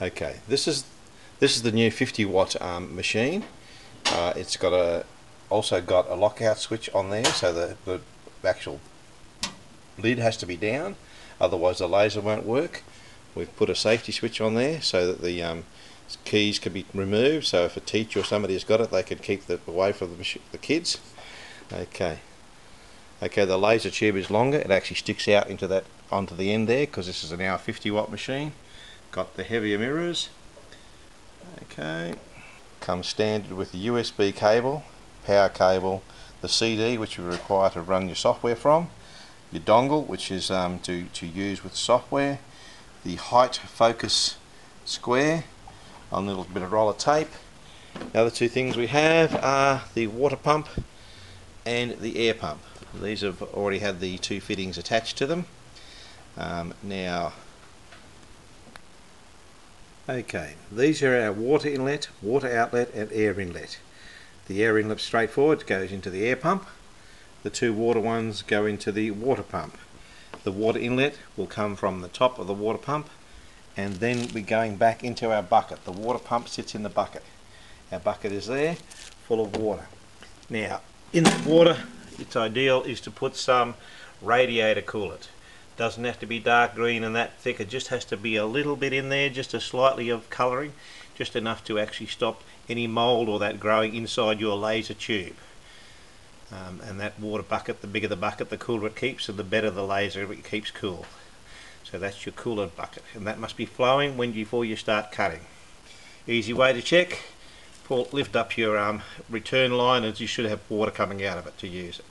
Okay, this is the new 50 watt machine. It's got also got a lockout switch on there, so the actual lid has to be down, otherwise the laser won't work. We've put a safety switch on there so that the keys can be removed, so if a teacher or somebody has got it, they can keep it away from the kids. Okay, the laser tube is longer. It actually sticks out onto the end there, because this is now a 50 watt machine. Got the heavier mirrors. Okay, comes standard with the USB cable, power cable, the CD which you require to run your software from, your dongle which is to use with software, the height focus square, a little bit of roller tape. The other two things we have are the water pump and the air pump. These have already had the two fittings attached to them. Okay, these are our water inlet, water outlet and air inlet. The air inlet straightforward goes into the air pump. The two water ones go into the water pump. The water inlet will come from the top of the water pump, and then we're going back into our bucket. The water pump sits in the bucket. Our bucket is there, full of water. Now, in that water, it's ideal is to put some radiator coolant. Doesn't have to be dark green and that thick, it just has to be a little bit in there, just a slightly of colouring, just enough to actually stop any mould or that growing inside your laser tube. And that water bucket, the bigger the bucket, the cooler it keeps, and the better the laser it keeps cool. So that's your coolant bucket, and that must be flowing before you start cutting. Easy way to check: lift up your return line, and you should have water coming out of it to use it.